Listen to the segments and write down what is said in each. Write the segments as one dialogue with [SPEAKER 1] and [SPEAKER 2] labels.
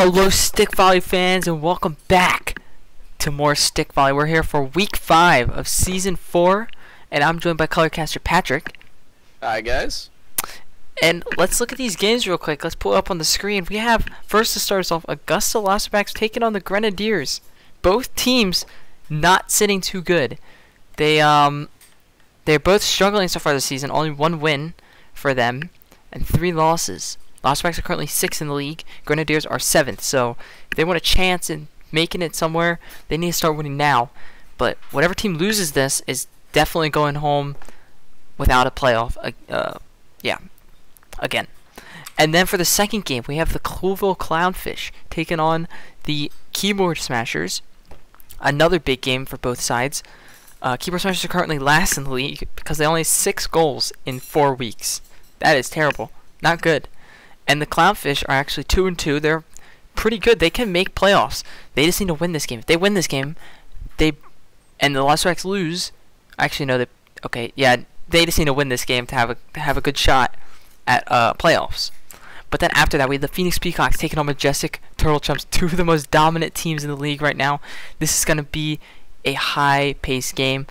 [SPEAKER 1] Hello Stick Volley fans, and welcome back to more Stick Volley. We're here for week 5 of season 4, and I'm joined by Colorcaster Patrick.
[SPEAKER 2] Hi guys.
[SPEAKER 1] And let's look at these games real quick. Let's pull it up on the screen. We have, first to start us off, Augusta Losterbacks taking on the Grenadiers. Both teams not sitting too good. They're both struggling so far this season. Only one win for them and 3 losses. Losterbacks are currently 6th in the league. Grenadiers are 7th. So if they want a chance in making it somewhere, they need to start winning now. But whatever team loses this is definitely going home without a playoff. Again. And then for the second game, we have the Clouville Clownfish taking on the Keyboard Smashers. Another big game for both sides. Keyboard Smashers are currently last in the league because they only have 6 goals in 4 weeks. That is terrible. Not good. And the Clownfish are actually 2-2. They're pretty good. They can make playoffs. They just need to win this game. If they win this game, and the Losterbacks lose. Actually, no. They just need to win this game to have a good shot at playoffs. But then after that, we have the Phoenix Peacocks taking on Majestic Turtle Chumps, 2 of the most dominant teams in the league right now. This is going to be a high-paced game,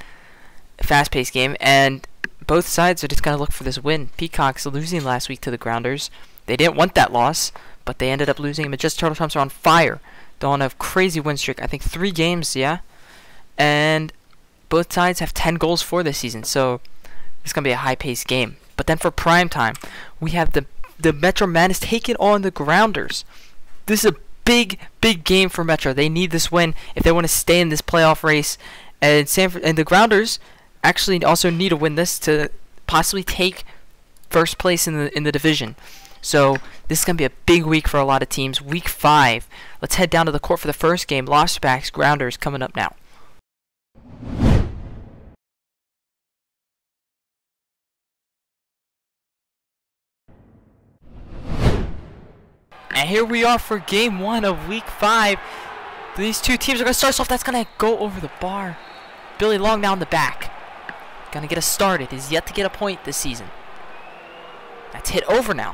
[SPEAKER 1] fast-paced game, and both sides are just going to look for this win. Peacocks losing last week to the Grounders. They didn't want that loss, but they ended up losing. Majestic Turtle Chumps are on fire. They're on a crazy win streak. I think 3 games, yeah? And both sides have 10 goals for this season, so it's going to be a high-paced game. But then for prime time, we have the Metro Madness taking on the Grounders. This is a big game for Metro. They need this win if they want to stay in this playoff race. And the Grounders actually also need to win this to possibly take first place in the division. So this is going to be a big week for a lot of teams. Week 5. Let's head down to the court for the first game. Losterbacks, Grounders coming up now. And here we are for game 1 of week 5. These two teams are going to start us off. That's going to go over the bar. Billy Long now in the back. Going to get us started. He's yet to get a point this season. That's hit over now.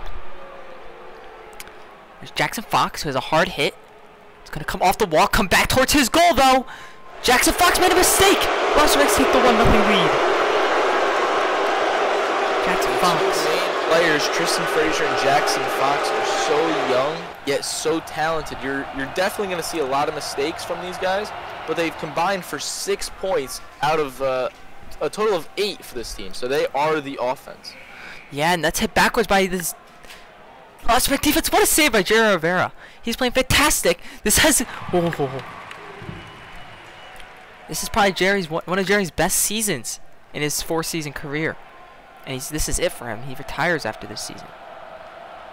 [SPEAKER 1] There's Jackson Fox, who has a hard hit. It's going to come off the wall, come back towards his goal, though. Jackson Fox made a mistake. Losterbacks take the 1-0 lead. Jackson Fox.
[SPEAKER 2] The main players, Tristan Frazier and Jackson Fox, are so young, yet so talented. You're definitely going to see a lot of mistakes from these guys, but they've combined for 6 points out of a total of 8 for this team. So they are the offense.
[SPEAKER 1] Yeah, and that's hit backwards by this Losterbacks defense. What a save by Jerry Rivera. He's playing fantastic. This is probably one of Jerry's best seasons in his 4-season career. And this is it for him. He retires after this season,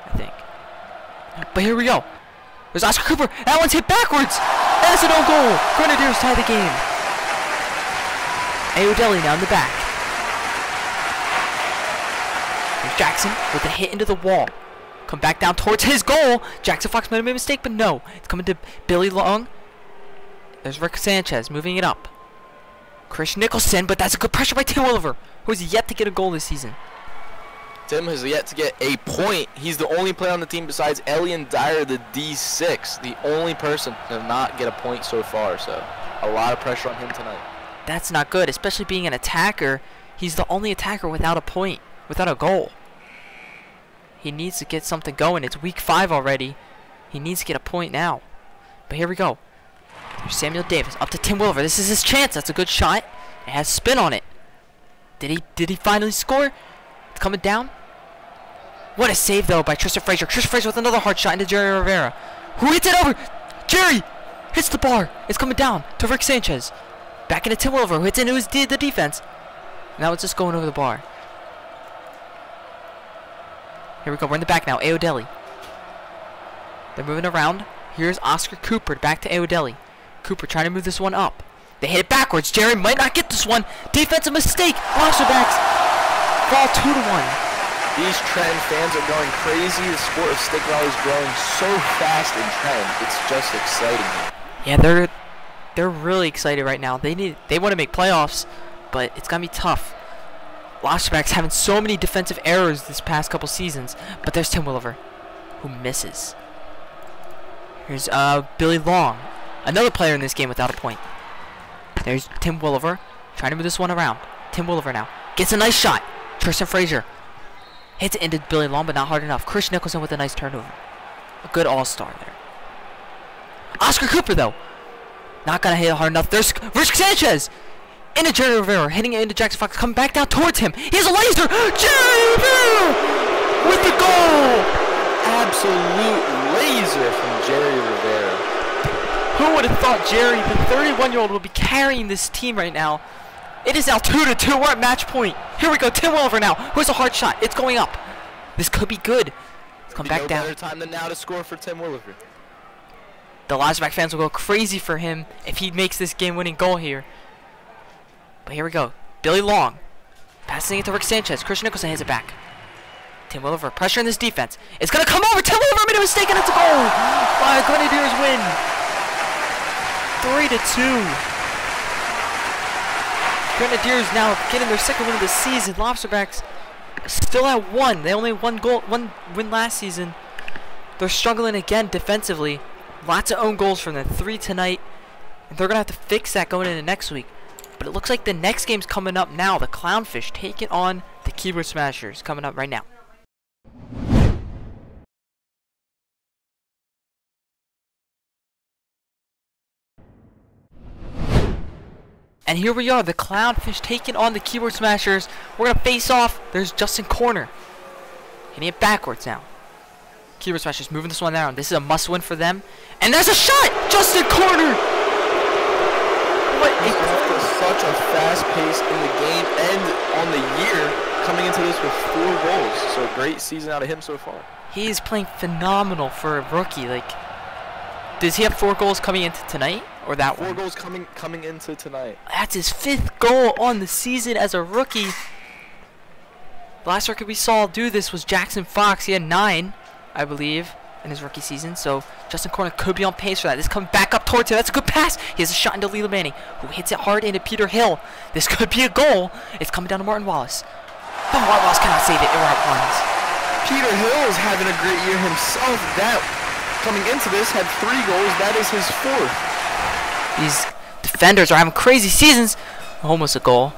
[SPEAKER 1] I think. But here we go. There's Oscar Cooper. That one's hit backwards. That's an own goal. Grenadiers tie the game. Ayodelli now in the back. There's Jackson with a hit into the wall. Come back down towards his goal. Jackson Fox might have made a mistake, but no. It's coming to Billy Long. There's Rick Sanchez moving it up. Chris Nicholson, but that's a good pressure by Tim Williver, who has yet to get a goal this season.
[SPEAKER 2] Tim has yet to get a point. He's the only player on the team besides Elian Dyer, the D6. The only person to not get a point so far, so a lot of pressure on him tonight.
[SPEAKER 1] That's not good, especially being an attacker. He's the only attacker without a point, without a goal. He needs to get something going. It's week 5 already. He needs to get a point now. But here we go. There's Samuel Davis up to Tim Williver. This is his chance. That's a good shot. It has spin on it. Did he finally score? It's coming down. What a save though by Tristan Frazier. Tristan Frazier with another hard shot into Jerry Rivera, who hits it over. Jerry hits the bar. It's coming down to Rick Sanchez. Back into Tim Williver, who hits into the defense. Now it's just going over the bar. Here we go. We're in the back now. Ayodelli. They're moving around. Here's Oscar Cooper back to Ayodelli. Cooper trying to move this one up. They hit it backwards. Jerry might not get this one. Defensive mistake. Losterbacks fall 2-1.
[SPEAKER 2] These Trend fans are going crazy. The sport of stick volley is growing so fast in Trend. It's just exciting.
[SPEAKER 1] Yeah, they're really excited right now. They want to make playoffs, but it's gonna be tough. Losterbacks having so many defensive errors this past couple seasons, but there's Tim Williver, who misses. Here's Billy Long, another player in this game without a point. There's Tim Williver trying to move this one around. Tim Williver now gets a nice shot. Tristan Frazier hits it into Billy Long, but not hard enough. Chris Nicholson with a nice turnover. A good all-star there. Oscar Cooper, though, not going to hit it hard enough. There's Rich Sanchez into Jerry Rivera, hitting it into Jackson Fox. Coming back down towards him. He has a laser. Jerry Rivera with the goal.
[SPEAKER 2] Absolute laser from Jerry Rivera.
[SPEAKER 1] Who would have thought Jerry, the 31-year-old, would be carrying this team right now? It is now 2-2. We're at match point. Here we go. Tim Williver now. Who's a hard shot? It's going up. This could be good. Let's come back down.
[SPEAKER 2] No better time than now to score for Tim Williver.
[SPEAKER 1] The Lazarback fans will go crazy for him if he makes this game-winning goal here. But here we go. Billy Long passing it to Rick Sanchez. Christian Nicholson hits it back. Tim Williver pressuring this defense. It's going to come over. Tim Williver made a mistake and it's a goal. Grenadiers win. 3-2. Grenadiers now getting their second win of the season. Lobsterbacks still at 1. They only had one win last season. They're struggling again defensively. Lots of own goals from them. 3 tonight. And they're going to have to fix that going into next week. But it looks like the next game's coming up now. The Clownfish taking on the Keyboard Smashers. Coming up right now. And here we are, the Clownfish taking on the Keyboard Smashers. We're going to face off. There's Justin Corner. Hitting it backwards now. Keyboard Smashers moving this one down. This is a must-win for them. And there's a shot! Justin Corner!
[SPEAKER 2] Such a fast pace in the game and on the year, coming into this with 4 goals. So a great season out of him so far.
[SPEAKER 1] He is playing phenomenal for a rookie. Like, does he have 4 goals coming into tonight? Or that
[SPEAKER 2] 4
[SPEAKER 1] one?
[SPEAKER 2] goals coming into tonight.
[SPEAKER 1] That's his 5th goal on the season as a rookie. The last rookie we saw do this was Jackson Fox. He had 9, I believe, in his rookie season. So Justin Corner could be on pace for that. This comes back up towards him. That's a good pass. He has a shot into Leland Manning, who hits it hard into Peter Hill. This could be a goal. It's coming down to Martin Wallace. But Martin Wallace cannot save it. It right ones.
[SPEAKER 2] Peter Hill is having a great year himself. That coming into this had 3 goals. That is his 4th.
[SPEAKER 1] These defenders are having crazy seasons. Almost a goal.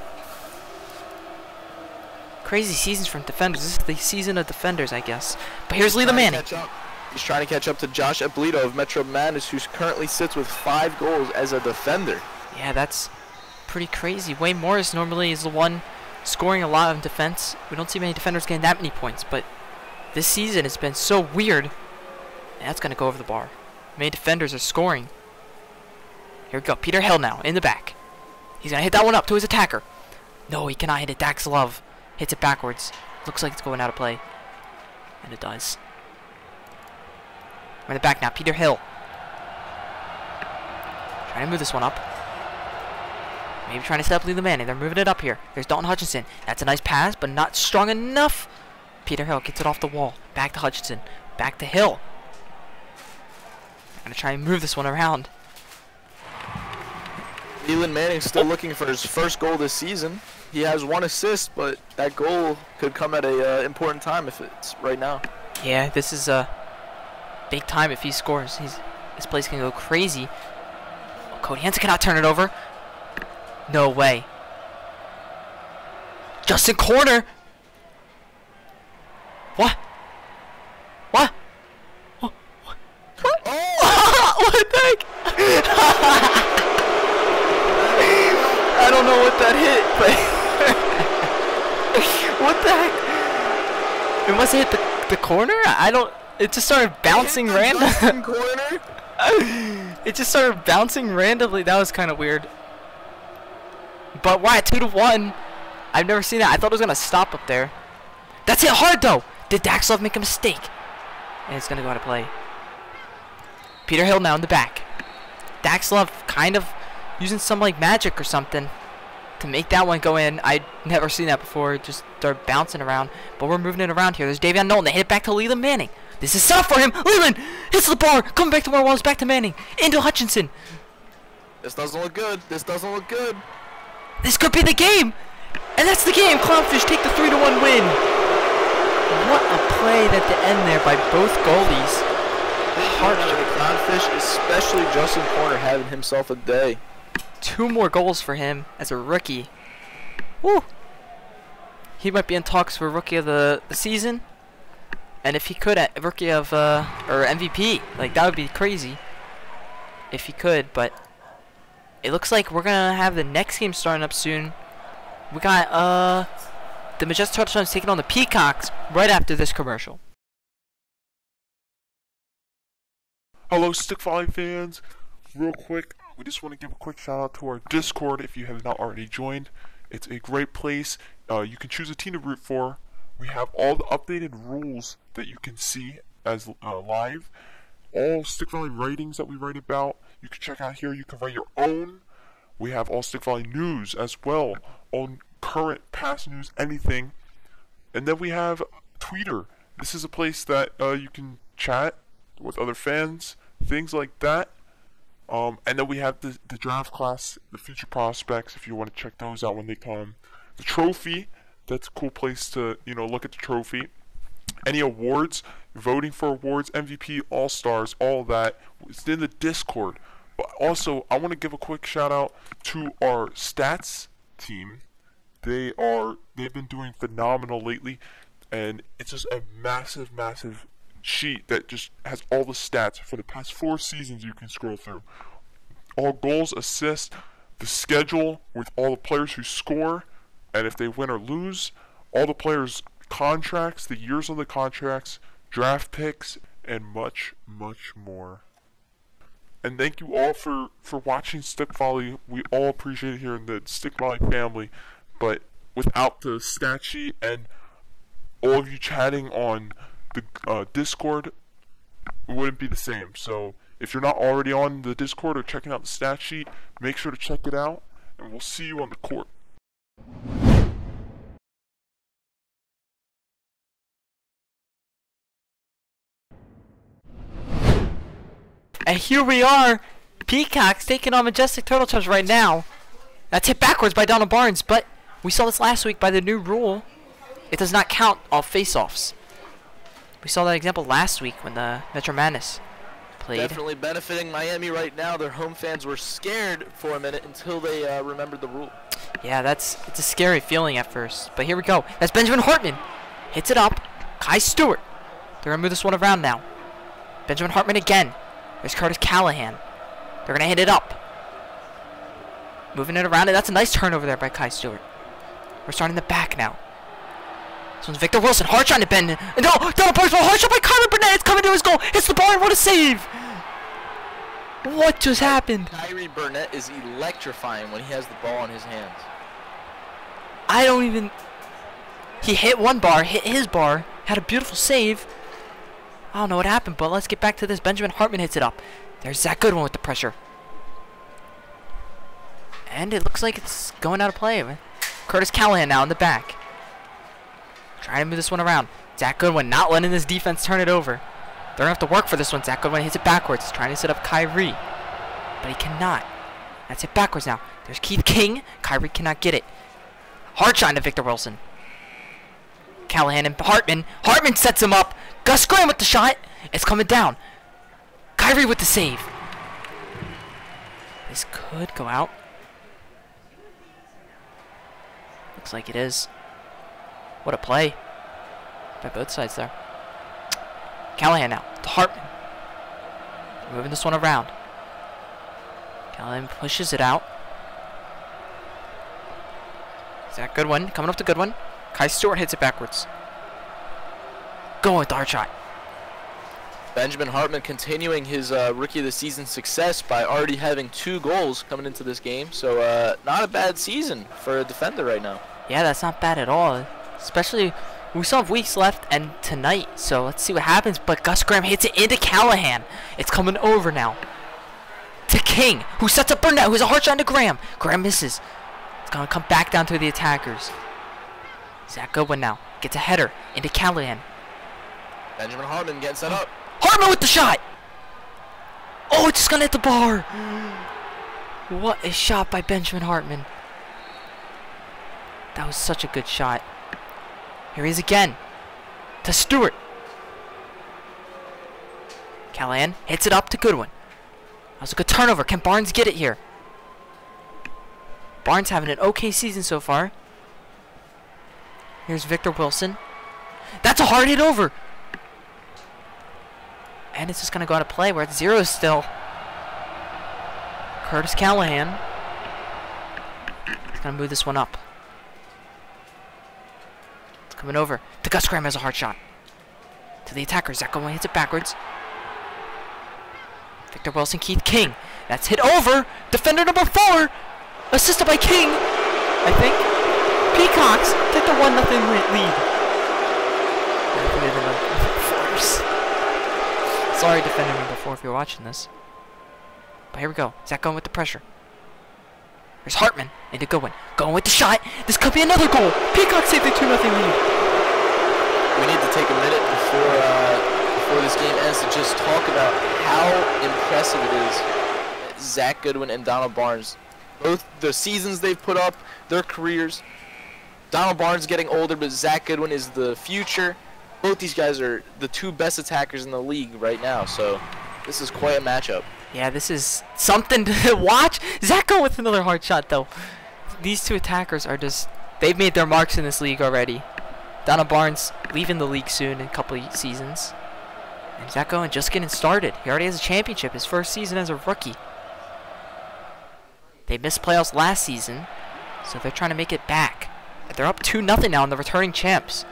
[SPEAKER 1] Crazy seasons from defenders. This is the season of defenders, I guess. But here's Leland Manning.
[SPEAKER 2] He's trying to catch up to Josh Eppolito of Metro Madness, who currently sits with 5 goals as a defender.
[SPEAKER 1] Yeah, that's pretty crazy. Wayne Morris normally is the one scoring a lot of defense. We don't see many defenders getting that many points, but this season has been so weird. And that's going to go over the bar. Many defenders are scoring. Here we go. Peter Hill now in the back. He's going to hit that one up to his attacker. No, he cannot hit it. Dax Love hits it backwards. Looks like it's going out of play. And it does. We're in the back now. Peter Hill. Trying to move this one up. Maybe trying to set up Leland Manning. They're moving it up here. There's Dalton Hutchinson. That's a nice pass, but not strong enough. Peter Hill gets it off the wall. Back to Hutchinson. Back to Hill. I'm going to try and move this one around.
[SPEAKER 2] Leland Manning still looking for his 1st goal this season. He has 1 assist, but that goal could come at a important time if it's right now.
[SPEAKER 1] Yeah, this is a big time if he scores. This place can go crazy. Oh, Cody Hansen cannot turn it over. No way. Justin Corner. What? What? What? What? Oh! What the heck? I don't know what that hit, but what the heck? It must have hit the corner? I don't. It just started bouncing randomly.
[SPEAKER 2] Corner?
[SPEAKER 1] It just started bouncing randomly. That was kind of weird. But we're at 2-1. I've never seen that. I thought it was gonna stop up there. That's hit hard though. Did Dax Love make a mistake? And it's gonna go out of play. Peter Hill now in the back. Dax Love kind of using some like magic or something to make that one go in. I'd never seen that before. It just started bouncing around. But we're moving it around here. There's Davion Knowlton. They hit it back to Leland Manning. This is set up for him. Leland hits the bar. Coming back to Martin Wallace. Back to Manning. Into Hutchinson.
[SPEAKER 2] This doesn't look good. This doesn't look good.
[SPEAKER 1] This could be the game. And that's the game. Clownfish take the 3-1 win. What a play at the end there by both goalies. Hard.
[SPEAKER 2] The Clownfish, especially Justin Corner, having himself a day.
[SPEAKER 1] 2 more goals for him as a rookie. Woo! He might be in talks for rookie of the season, and if he could, rookie of or MVP, like that would be crazy if he could. But it looks like we're gonna have the next game starting up soon. We got the Majestic Turtle Sons taking on the Peacocks right after this commercial.
[SPEAKER 3] Hello, Stick Volley fans. Real quick, we just want to give a quick shout out to our Discord if you have not already joined. It's a great place. You can choose a team to root for. We have all the updated rules that you can see as live. All Stick Volley writings that we write about, you can check out here. You can write your own. We have all Stick Volley news as well, on current, past news, anything. And then we have Twitter. This is a place that you can chat with other fans, things like that. And then we have the draft class, the future prospects, if you want to check those out when they come. The trophy, that's a cool place to, look at the trophy. Any awards, voting for awards, MVP, All-Stars, all that. It's in the Discord. But also, I want to give a quick shout out to our stats team. They've been doing phenomenal lately, and it's just a massive sheet that just has all the stats for the past 4 seasons you can scroll through. All goals, assists, the schedule with all the players who score, and if they win or lose, all the players' contracts, the years on the contracts, draft picks, and much more. And thank you all for watching Stick Volley. We all appreciate it here in the Stick Volley family, but without the stat sheet and all of you chatting on the Discord, it wouldn't be the same. So if you're not already on the Discord or checking out the stat sheet, make sure to check it out, and we'll see you on the court.
[SPEAKER 1] And here we are, Peacocks taking on Majestic Turtle Sons right now. That's hit backwards by Donald Barnes, but we saw this last week by the new rule. It does not count off face-offs. We saw that example last week when the Metro Madness played.
[SPEAKER 2] Definitely benefiting Miami right now. Their home fans were scared for a minute until they remembered the rule.
[SPEAKER 1] Yeah, it's a scary feeling at first. But here we go. That's Benjamin Hartman. Hits it up. Kai Stewart. They're going to move this one around now. Benjamin Hartman again. There's Curtis Callahan. They're going to hit it up. Moving it around. That's a nice turnover there by Kai Stewart. We're starting the back now. This one's Victor Wilson. Hard trying to bend. No! Donald Barnes ball. Hard shot by Kyrie Burnett. It's coming to his goal. Hits the bar and what a save! What just happened?
[SPEAKER 2] Kyrie Burnett is electrifying when he has the ball in his hands.
[SPEAKER 1] I don't even... He hit one bar, hit his bar, had a beautiful save. I don't know what happened, but let's get back to this. Benjamin Hartman hits it up. There's Zach Goodwin with the pressure. And it looks like it's going out of play. Curtis Callahan now in the back. Trying to move this one around. Zach Goodwin not letting this defense turn it over. They're going to have to work for this one. Zach Goodwin hits it backwards. Trying to set up Kyrie. But he cannot. That's it backwards now. There's Keith King. Kyrie cannot get it. Hard shot to Victor Wilson. Callahan and Hartman. Hartman sets him up. Gus Graham with the shot. It's coming down. Kyrie with the save. This could go out. Looks like it is. What a play by both sides there. Callahan now to Hartman. Moving this one around. Callahan pushes it out. Zach Goodwin coming up to Goodwin. Kai Stewart hits it backwards. Going with the hard shot.
[SPEAKER 2] Benjamin Hartman continuing his Rookie of the Season success by already having 2 goals coming into this game. So not a bad season for a defender right now.
[SPEAKER 1] Yeah, that's not bad at all. Especially, we still have weeks left and tonight. So let's see what happens. But Gus Graham hits it into Callahan. It's coming over now. To King, who sets up Burnett, who has a hard shot to Graham. Graham misses. It's going to come back down to the attackers. Zach Goodwin now gets a header into Callahan.
[SPEAKER 2] Benjamin Hartman getting set up.
[SPEAKER 1] Hartman with the shot! Oh, it's just going to hit the bar. What a shot by Benjamin Hartman. That was such a good shot. Here he is again. To Stewart. Callahan hits it up to Goodwin. That was a good turnover. Can Barnes get it here? Barnes having an okay season so far. Here's Victor Wilson. That's a hard hit over. And it's just going to go out of play. We're at 0 still. Curtis Callahan. He's going to move this one up. It's coming over. The Gus Graham has a hard shot. To the attacker. Zach Goodwin hits it backwards. Victor Wilson, Keith King. That's hit over. Defender number 4. Assisted by King. I think. Peacocks take the 1-0 lead. Sorry, defender number 4, if you're watching this. But here we go. Zach going with the pressure. There's Hartman into Goodwin. Going with the shot. This could be another goal. Peacocks take the 2-0 lead.
[SPEAKER 2] We need to take a minute before this game ends to just talk about how impressive it is. Zach Goodwin and Donald Barnes, both the seasons they've put up, their careers. Donald Barnes getting older, but Zach Goodwin is the future. Both these guys are the 2 best attackers in the league right now, so this is quite a matchup.
[SPEAKER 1] Yeah, this is something to watch. Zach going with another hard shot, though. These 2 attackers are just, they've made their marks in this league already. Donald Barnes leaving the league soon in a couple of seasons. And Zach Goodwin just getting started. He already has a championship, his first season as a rookie. They missed playoffs last season, so they're trying to make it back. They're up 2-0 now on the returning champs.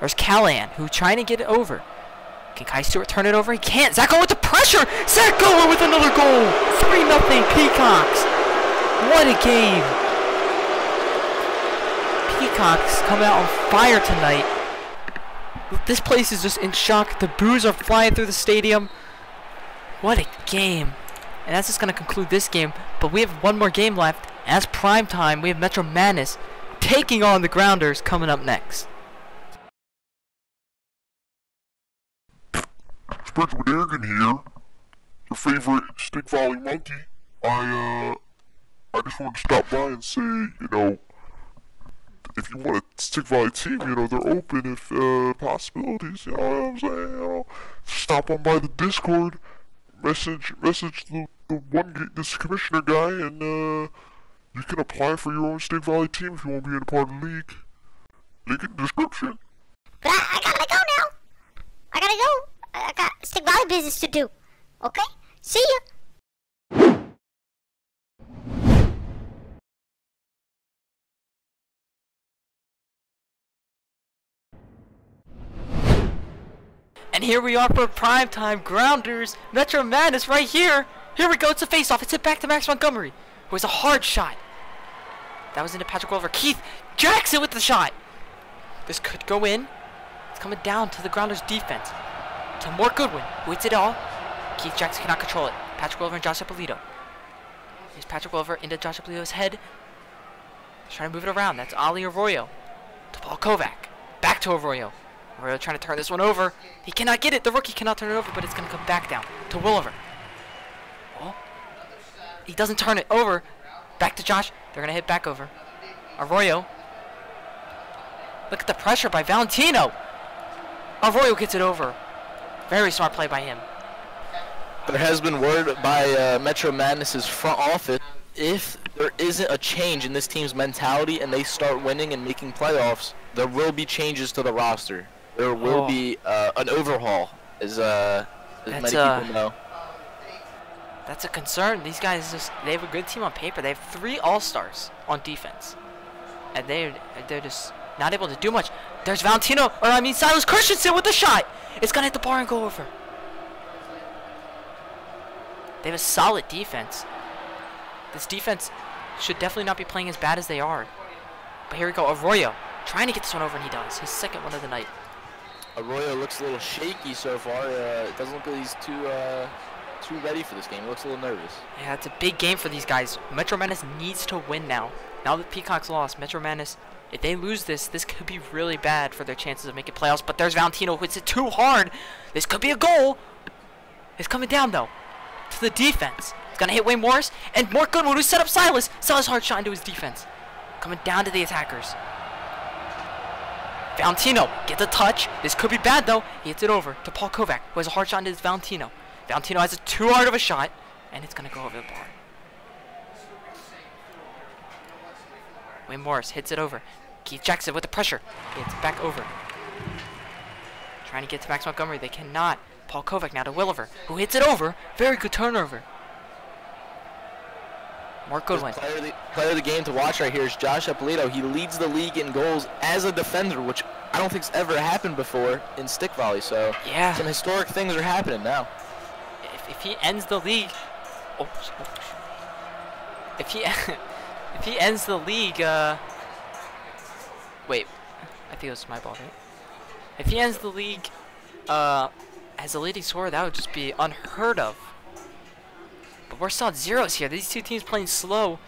[SPEAKER 1] There's Callahan, who's trying to get it over. Can Kai Stewart turn it over? He can't. Zach Goodwin with the pressure. Zach Goodwin with another goal. 3-0 Peacocks. What a game. Peacocks coming out on fire tonight. This place is just in shock. The boos are flying through the stadium. What a game. And that's just going to conclude this game. But we have one more game left. As prime time, we have Metro Madness taking on the Grounders coming up next.
[SPEAKER 3] Spencer Dargan here, your favorite stick volley monkey. I just wanted to stop by and say, if you want a stick volley team, they're open if possibilities. You know what I'm saying? Stop on by the Discord, message this commissioner guy, and you can apply for your own stick volley team if you want to be in a part of the league. Link in the description.
[SPEAKER 4] But I gotta go now. I gotta go. I got stick volley business to do. Okay? See ya.
[SPEAKER 1] And here we are for primetime Grounders Metro Madness right here. Here we go. It's a face-off. It's hit back to Max Montgomery, who has a hard shot. That was into Patrick Wilver. Keith Jackson with the shot. This could go in. It's coming down to the Grounders defense. To more Goodwin, who hits it all. Keith Jackson cannot control it. Patrick Wilver and Josh Ippolito. Here's Patrick Wilver into Josh Ippolito's head. He's trying to move it around. That's Ali Arroyo. To Paul Kovac. Back to Arroyo. Arroyo trying to turn this one over. He cannot get it. The rookie cannot turn it over, but it's going to come back down to Williver. Oh. He doesn't turn it over. Back to Josh. They're going to hit back over. Arroyo. Look at the pressure by Valentino. Arroyo gets it over. Very smart play by him.
[SPEAKER 2] There has been word by Metro Madness's front office, if there isn't a change in this team's mentality and they start winning and making playoffs, there will be changes to the roster. There will be an overhaul, as many people know.
[SPEAKER 1] That's a concern. These guys they have a good team on paper. They have 3 All-Stars on defense. And they're just not able to do much. There's Silas Christensen with the shot. It's going to hit the bar and go over. They have a solid defense. This defense should definitely not be playing as bad as they are. But here we go. Arroyo trying to get this one over, and he does. His second one of the night.
[SPEAKER 2] Arroyo looks a little shaky so far. It doesn't look like he's too ready for this game. He looks a little nervous.
[SPEAKER 1] Yeah, it's a big game for these guys. Metro Madness needs to win now. Now that Peacocks lost, Metro Madness, if they lose this could be really bad for their chances of making playoffs. But there's Valentino who hits it too hard. This could be a goal. It's coming down, though, to the defense. It's going to hit Wayne Morris. And more Goodwin, who set up Silas. Silas hard shot into his defense. Coming down to the attackers. Valentino gets a touch. This could be bad, though. He hits it over to Paul Kovac, who has a hard shot into his Valentino. Valentino has a too hard of a shot, and it's going to go over the bar. Wayne Morris hits it over. Keith Jackson with the pressure. It's back over. Trying to get to Max Montgomery. They cannot. Paul Kovac now to Williver, who hits it over. Very good turnover. Mark Goodwin.
[SPEAKER 2] Player of the game to watch right here is Josh Ippolito. He leads the league in goals as a defender, which I don't think's ever happened before in stick volley. So
[SPEAKER 1] yeah,
[SPEAKER 2] some historic things are happening now.
[SPEAKER 1] If he ends the league, if he if he ends the league, wait, I think it was my ball, right? If he ends the league as a leading scorer, that would just be unheard of. But we're still at zeros here. These two teams playing slow.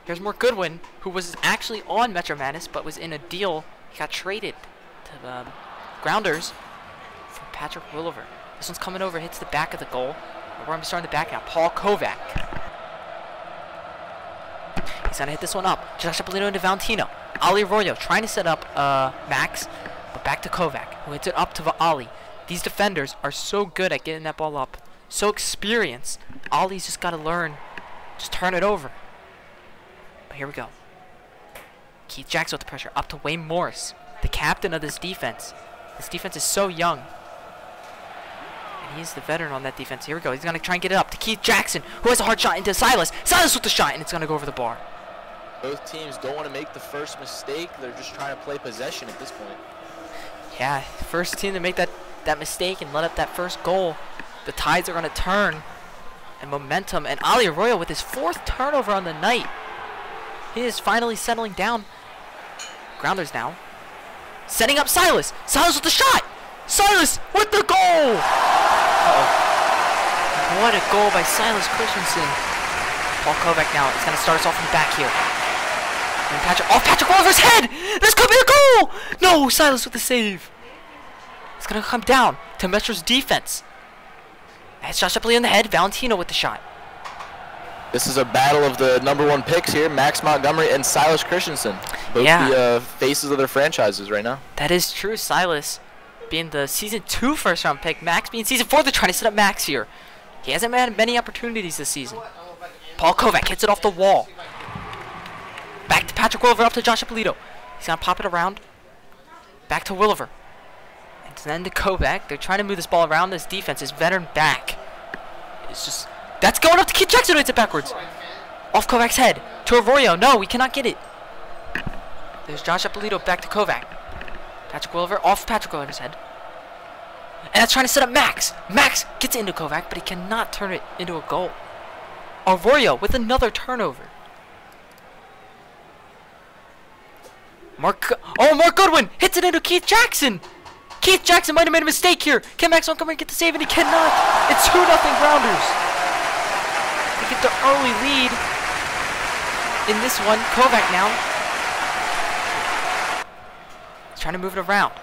[SPEAKER 1] Here's Mark Goodwin, who was actually on Metro Madness, but was in a deal. He got traded to the Grounders for Patrick Williver. This one's coming over, hits the back of the goal. We're going to be starting the back now. Paul Kovac. He's going to hit this one up. Josh Ippolito into Valentino. Ali Arroyo trying to set up Max, but back to Kovac, who hits it up to Ali. These defenders are so good at getting that ball up. So experienced. Ollie's just got to learn. Just turn it over. But here we go. Keith Jackson with the pressure. Up to Wayne Morris, the captain of this defense. This defense is so young. And he's the veteran on that defense. Here we go. He's going to try and get it up to Keith Jackson, who has a hard shot into Silas. Silas with the shot, and it's going to go over the bar.
[SPEAKER 2] Both teams don't want to make the first mistake. They're just trying to play possession at this point.
[SPEAKER 1] Yeah, first team to make that mistake and let up that first goal. The tides are going to turn, and momentum. And Ali Arroyo with his 4th turnover on the night. He is finally settling down. Grounders now. Setting up Silas. Silas with the shot. Silas with the goal. What a goal by Silas Christensen. Paul Kovac now is going to start us off from the back here. And Patrick Williver's head. This could be a goal. No, Silas with the save. It's going to come down to Metro's defense. That's Josh Ippolito in the head. Valentino with the shot.
[SPEAKER 2] This is a battle of the #1 picks here, Max Montgomery and Silas Christensen. Both the faces of their franchises right now.
[SPEAKER 1] That is true. Silas being the Season 2 first-round pick. Max being Season 4. They're trying to set up Max here. He hasn't had many opportunities this season. Paul Kovac hits it off the wall. Back to Patrick Williver, up to Josh Ippolito. He's going to pop it around. Back to Williver. And then to Kovac. They're trying to move this ball around. This defense is veteran back. It's just... That's going up to Keith Jackson, who hits it backwards. Off Kovac's head. To Arroyo. No, we cannot get it. There's Josh Ippolito back to Kovac. Patrick Williver off Patrick Williver's head. And that's trying to set up Max. Max gets it into Kovac, but he cannot turn it into a goal. Arroyo with another turnover. Mark Goodwin hits it into Keith Jackson. Keith Jackson might have made a mistake here. Can Max Montgomery get the save? And he cannot. It's 2-0 Grounders. They get the early lead in this one. Kovac now. He's trying to move it around.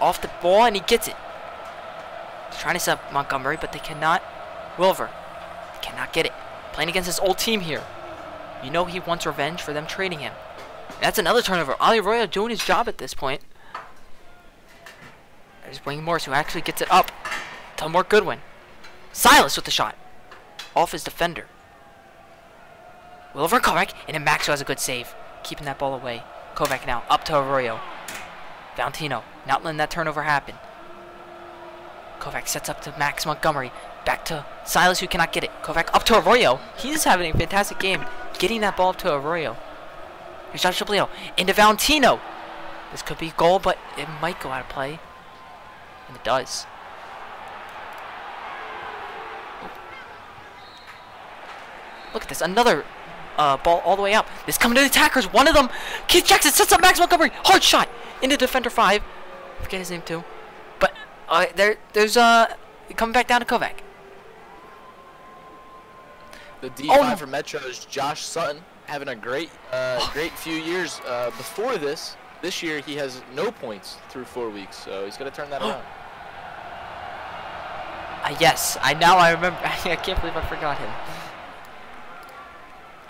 [SPEAKER 1] Off the ball, and he gets it. He's trying to set up Montgomery, but they cannot. Wilver cannot get it. Playing against his old team here. You know he wants revenge for them trading him. That's another turnover. Ali Arroyo doing his job at this point. There's Wayne Morris, who actually gets it up to Mark Goodwin. Silas with the shot. Off his defender. Williver and Kovac, and then Max, who has a good save. Keeping that ball away. Kovac now, up to Arroyo. Valentino, not letting that turnover happen. Kovac sets up to Max Montgomery. Back to Silas, who cannot get it. Kovac up to Arroyo. He's having a fantastic game, getting that ball up to Arroyo. Here's Josh Ippolito into Valentino. This could be a goal, but it might go out of play. And it does. Look at this. Another ball all the way up. This coming to the attackers. One of them, Keith Jackson, sets up Max Montgomery. Hard shot into defender 5. I forget his name too. But there's coming back down to Kovac.
[SPEAKER 2] The D5 for Metro is Josh Sutton, having a great few years before this. This year he has no points through 4 weeks, so he's going to turn that around.
[SPEAKER 1] Yes, I remember. I can't believe I forgot him.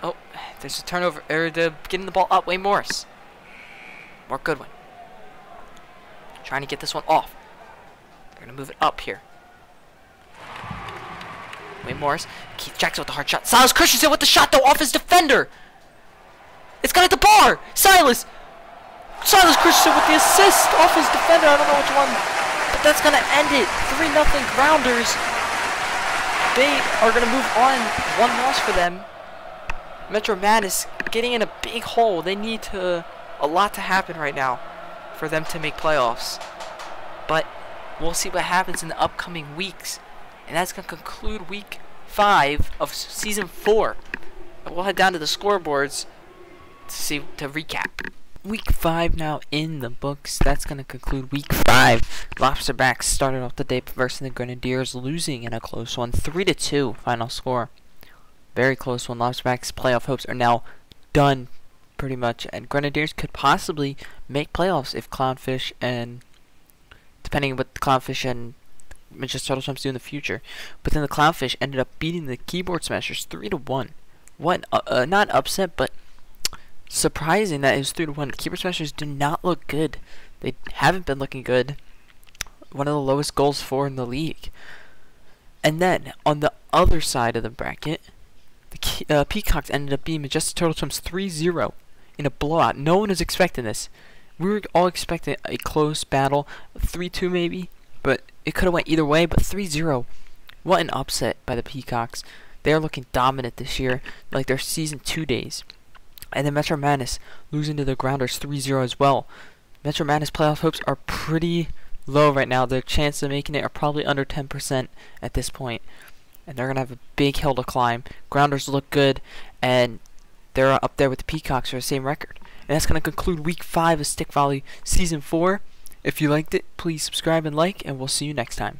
[SPEAKER 1] Oh, there's a turnover. They're getting the ball up. Wayne Morris. Mark Goodwin. Trying to get this one off. They're going to move it up here. Wayne Morris. Keith Jackson with the hard shot. Silas Christensen with the shot, though, off his defender. It's got at the bar. Silas Christensen with the assist off his defender. I don't know which one, but that's going to end it. 3-0 Grounders. They are going to move on. 1 loss for them. Metro Madness getting in a big hole. They need a lot to happen right now for them to make playoffs. But we'll see what happens in the upcoming weeks. And that's going to conclude week 5 of season 4. And we'll head down to the scoreboards to recap. Week 5 now in the books. That's going to conclude week 5. Lobsterbacks started off the day versus the Grenadiers, losing in a close one, 3-2 final score. Very close one. Lobsterbacks' playoff hopes are now done, pretty much, and Grenadiers could possibly make playoffs if Clownfish and, depending on what the Clownfish and Manchester Turtle Swimps do in the future. But then the Clownfish ended up beating the Keyboard Smashers 3-1. What? Not upset, but surprising that it was 3-1. Keyboard Smashers do not look good. They haven't been looking good. One of the lowest goals for in the league. And then on the other side of the bracket, the Peacocks ended up beating Majestic Turtle Swimps 3-0 in a blowout. No one was expecting this. We were all expecting a close battle, 3-2 maybe, but it could have went either way. But 3-0, what an upset by the Peacocks. They're looking dominant this year, like their season 2 days. And then Metro Madness losing to the Grounders 3-0 as well. Metro Madness playoff hopes are pretty low right now. Their chances of making it are probably under 10% at this point. And they're going to have a big hill to climb. Grounders look good, and they're up there with the Peacocks for the same record. And that's going to conclude week 5 of Stick Volley Season 4. If you liked it, please subscribe and like, and we'll see you next time.